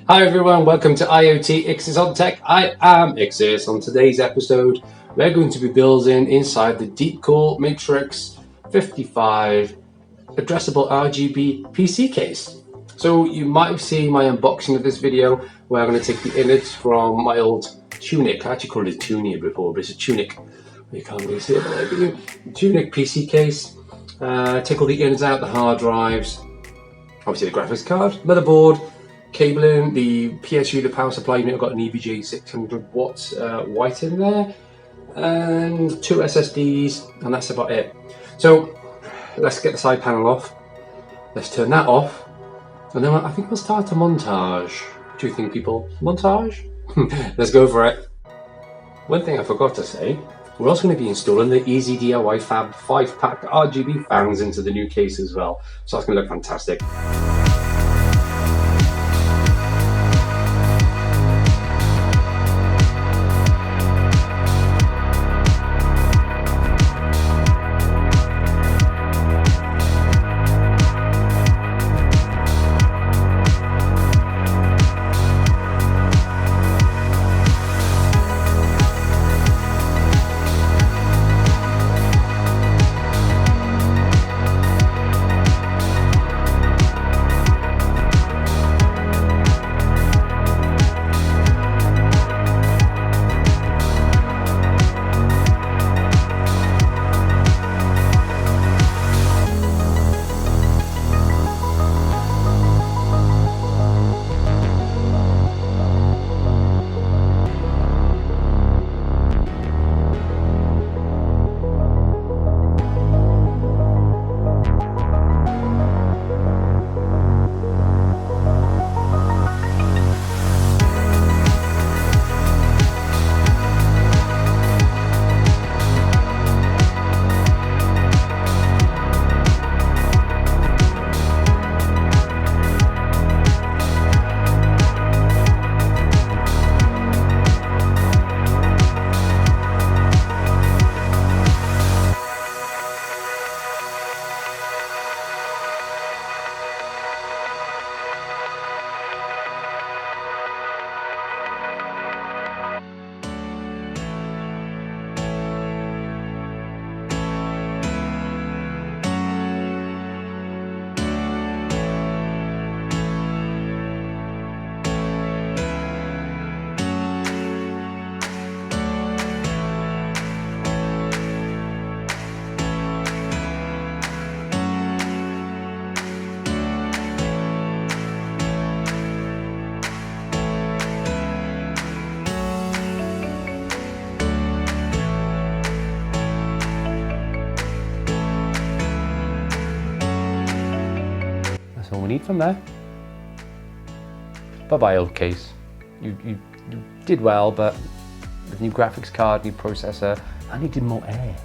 Hi everyone, welcome to IoT Ixis on Tech. I am Ixis. On today's episode, we're going to be building inside the Deepcool Matrexx 55 addressable RGB PC case. So you might have seen my unboxing of this video where I'm going to take the innards from my old Tunic. I actually called it a Tunia before, but it's a Tunic. You can't really see it, but Tunic PC case. Take all the innards out, the hard drives, obviously the graphics card, motherboard, cabling, the PSU, the power supply unit. I've got an EVGA 600 watts white in there, and 2 SSDs, and that's about it. So let's get the side panel off. Let's turn that off, and then I think we'll start a montage. What do you think, people? Montage? Let's go for it. One thing I forgot to say, we're also going to be installing the EZDIY-FAB 5-pack RGB fans into the new case as well. So that's going to look fantastic. That's all we need from there. Bye-bye, old case. You did well, but with new graphics card, new processor, I needed more air.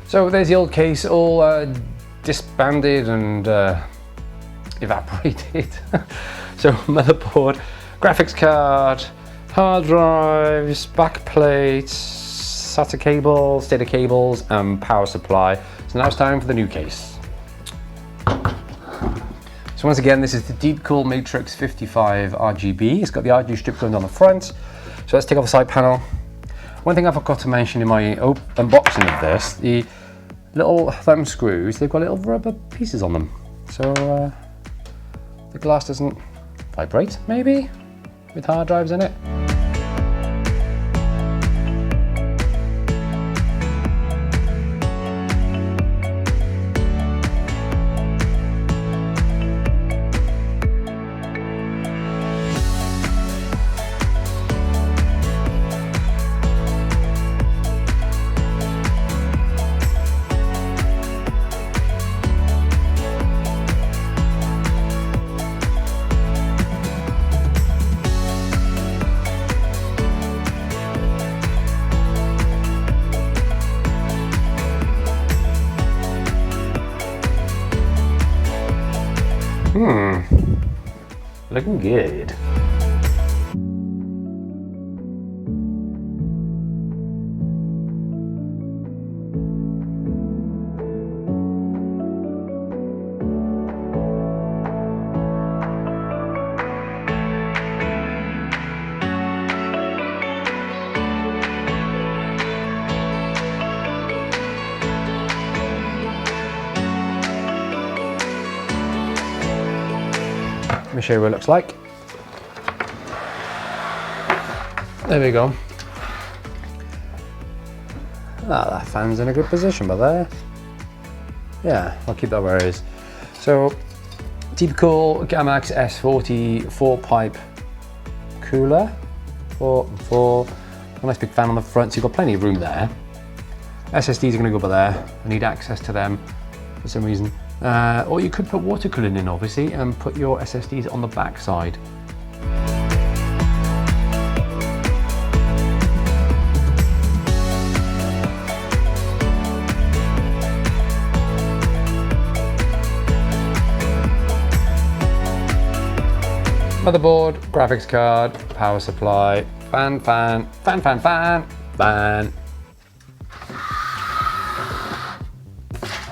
So there's the old case, all disbanded and evaporated. So motherboard, graphics card, hard drives, back plates, SATA cables, data cables, and power supply. So now it's time for the new case. So once again, this is the Deepcool Matrexx 55 RGB. It's got the RGB strip going down the front. So let's take off the side panel. One thing I forgot to mention in my unboxing of this, the little thumb screws, they've got little rubber pieces on them. So the glass doesn't vibrate, maybe, with hard drives in it. Looking good. show you what it looks like. There we go. Ah, that fan's in a good position, but there. Yeah, I'll keep that where it is. So, Deepcool Matrexx S40 4-pipe cooler for a nice big fan on the front, so you've got plenty of room there. SSDs are going to go over there. I need access to them for some reason. Or you could put water cooling in, obviously, and put your SSDs on the back side. Motherboard, graphics card, power supply, fan.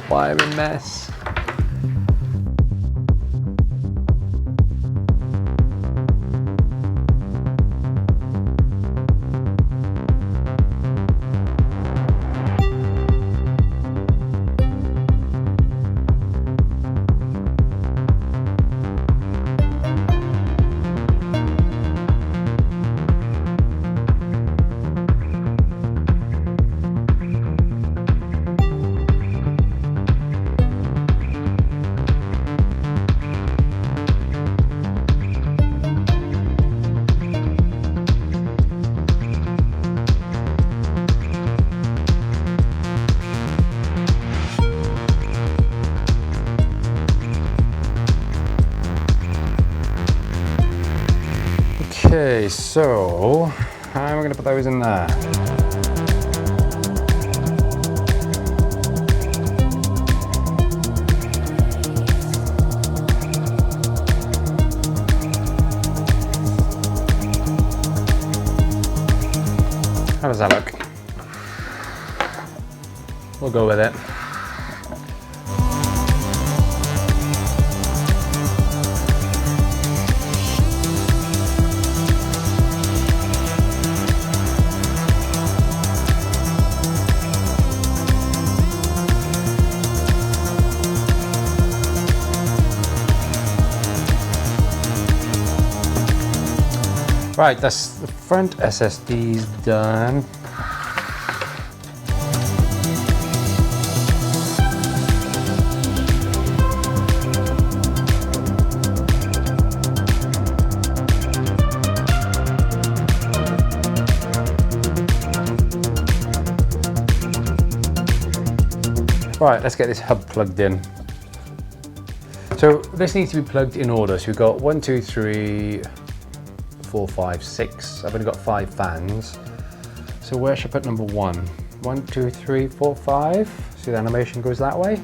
Wiring mess. Okay, so how am I going to put those in there? How does that look? We'll go with it. Right, that's the front SSDs done. Right, let's get this hub plugged in. So this needs to be plugged in order. So we've got 1, 2, 3, 4, 5, 6. I've only got 5 fans. So where should I put number 1? 1, 2, 3, 4, 5. See the animation goes that way?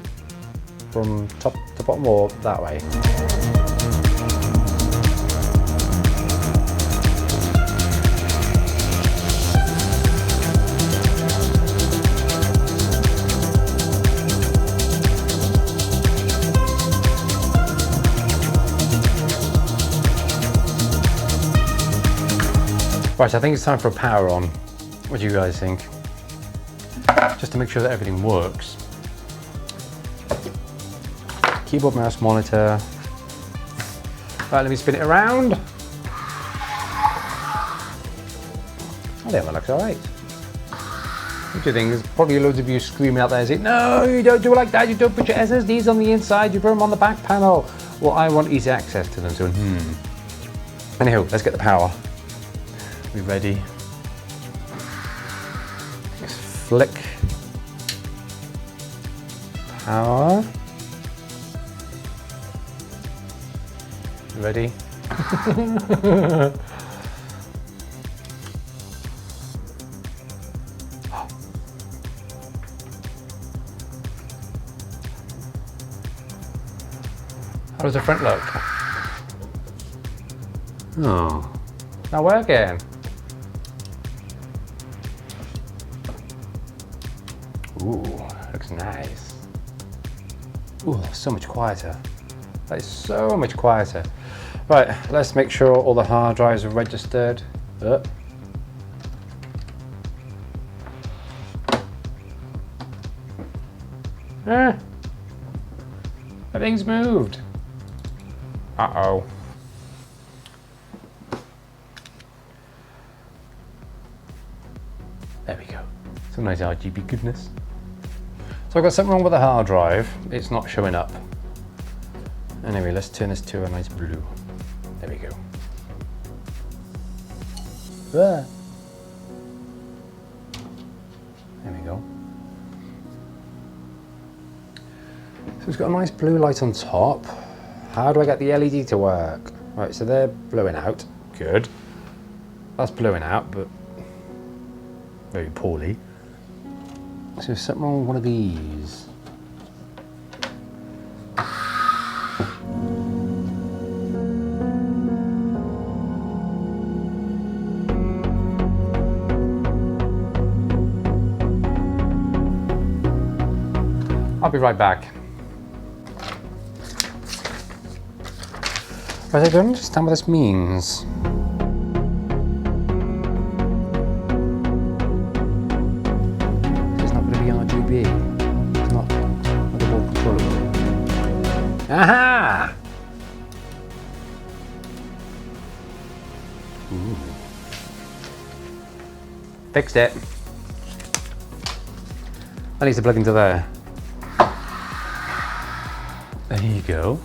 From top to bottom or that way? Right, I think it's time for a power on. What do you guys think? Just to make sure that everything works. Keyboard, mouse, monitor. Right, let me spin it around. I think that looks all right. What do you think? There's probably loads of you screaming out there saying, no, you don't do it like that. You don't put your SSDs on the inside. You put them on the back panel. Well, I want easy access to them, so Anyhow, let's get the power. We ready? Let's flick. Power. Ready? How does the front look? Oh, not working. Ooh, looks nice. Ooh, so much quieter. That is so much quieter. Right, let's make sure all the hard drives are registered. Everything's moved. Uh-oh. we go. Some nice RGB goodness. So I've got something wrong with the hard drive. It's not showing up. Anyway, let's turn this to a nice blue. There we go. There we go. So it's got a nice blue light on top. How do I get the LED to work? Right, so they're blowing out. Good. That's blowing out, but very poorly. So there's something wrong with one of these. I'll be right back. But I don't understand what this means. It's not going to be RGB. It's not motherboard controllable. Aha! Ooh. Fixed it. I need to plug into there. There you go.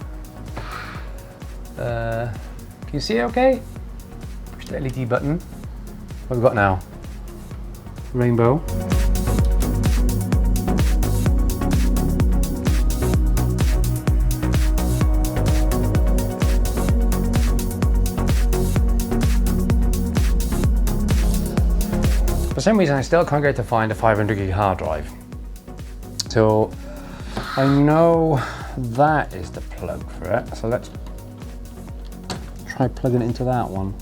Can you see it okay? Push the LED button. What have we got now? Rainbow. For some reason I still can't get to find a 500 gig hard drive. So I know that is the plug for it. So let's try plugging it into that one.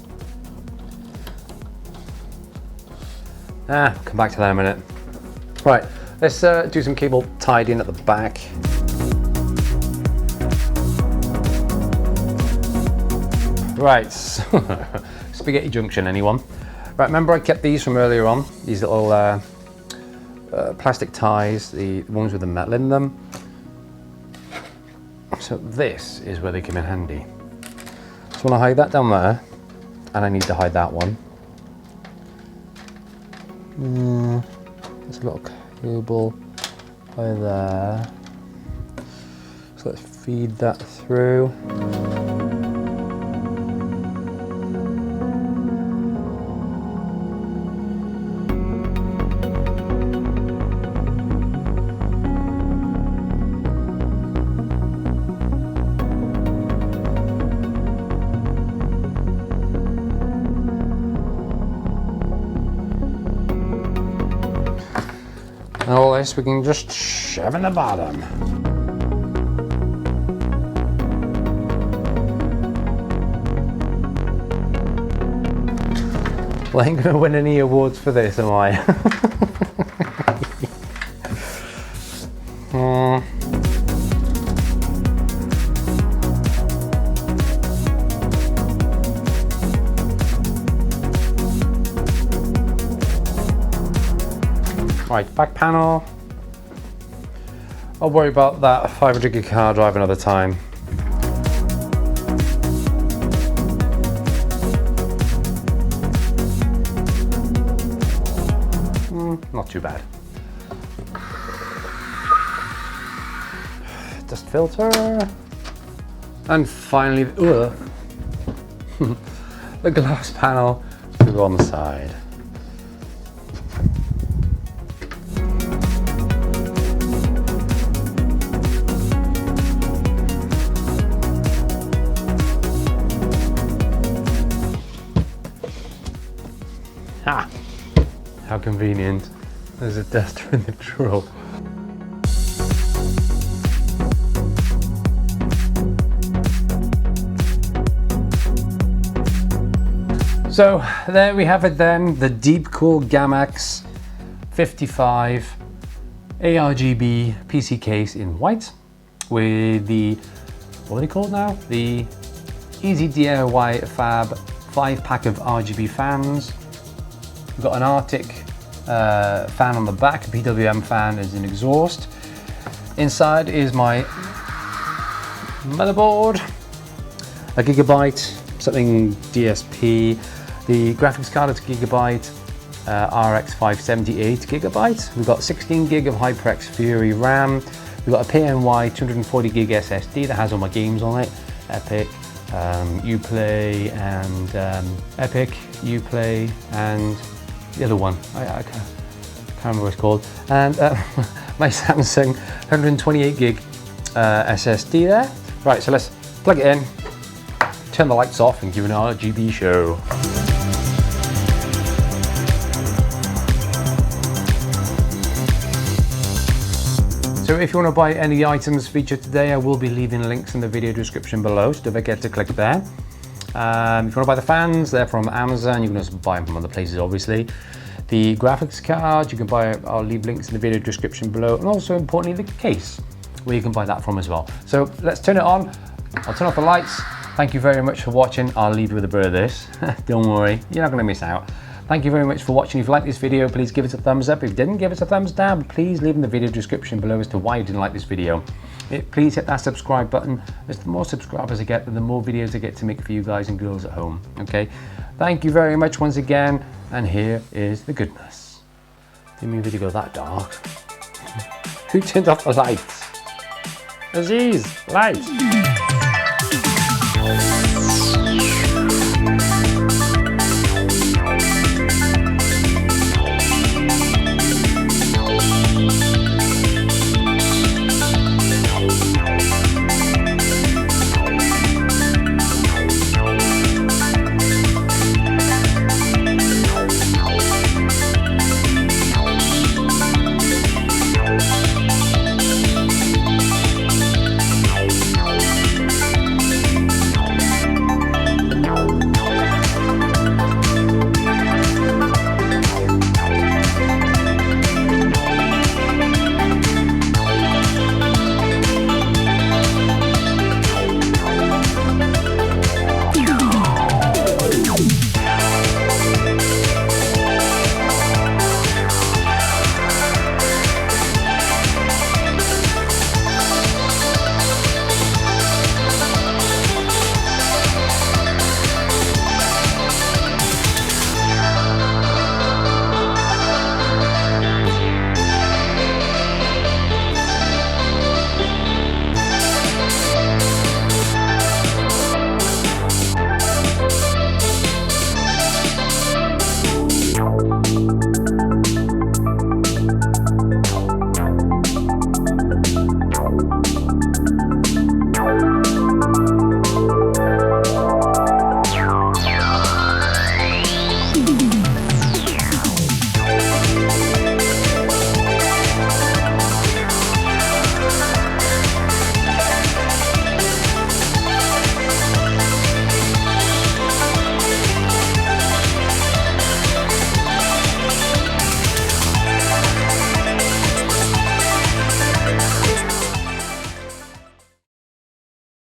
Come back to that in a minute. Right, let's do some cable tidying at the back. Right, spaghetti junction, anyone? Right, remember I kept these from earlier on, these little plastic ties, the ones with the metal in them. So this is where they come in handy. So I want to hide that down there, and I need to hide that one. There's a little cable by there. So let's feed that through. And all this we can just shove in the bottom. Well, I ain't gonna win any awards for this, am I? Right, back panel. I'll worry about that 500 gig hard drive another time. Not too bad. Dust filter. And finally, the glass panel to go on the side. Ah, how convenient. There's a duster in the drawer. So there we have it then, the Deepcool Matrexx 55 ARGB PC case in white with the, what are they called now? The EZDIY-FAB 5-pack of RGB fans. We've got an Arctic fan on the back, a PWM fan as an exhaust. Inside is my motherboard, a Gigabyte, something DSP. The graphics card is Gigabyte, RX 578 Gigabyte. We've got 16 gig of HyperX Fury RAM. We've got a PNY 240 gig SSD that has all my games on it. Epic, Uplay, and Epic, Uplay, and the other one. I can't remember what it's called. And my Samsung 128 gig SSD there. Right, so let's plug it in, turn the lights off, and give it an RGB show. So if you want to buy any of the items featured today, I will be leaving links in the video description below, so don't forget to click there. If you want to buy the fans, they're from Amazon. You can also buy them from other places, obviously. The graphics card, you can buy, I'll leave links in the video description below, and also importantly, the case, where you can buy that from as well. So let's turn it on. I'll turn off the lights. Thank you very much for watching. I'll leave you with a bit of this. Don't worry, you're not going to miss out. Thank you very much for watching. If you liked this video, please give it a thumbs up. If you didn't, give it a thumbs down. Please leave in the video description below as to why you didn't like this video. Please hit that subscribe button. As the more subscribers I get, the more videos I get to make for you guys and girls at home. Okay? Thank you very much once again. And here is the goodness. Didn't mean video go that dark. Who turned off the lights? Aziz, lights.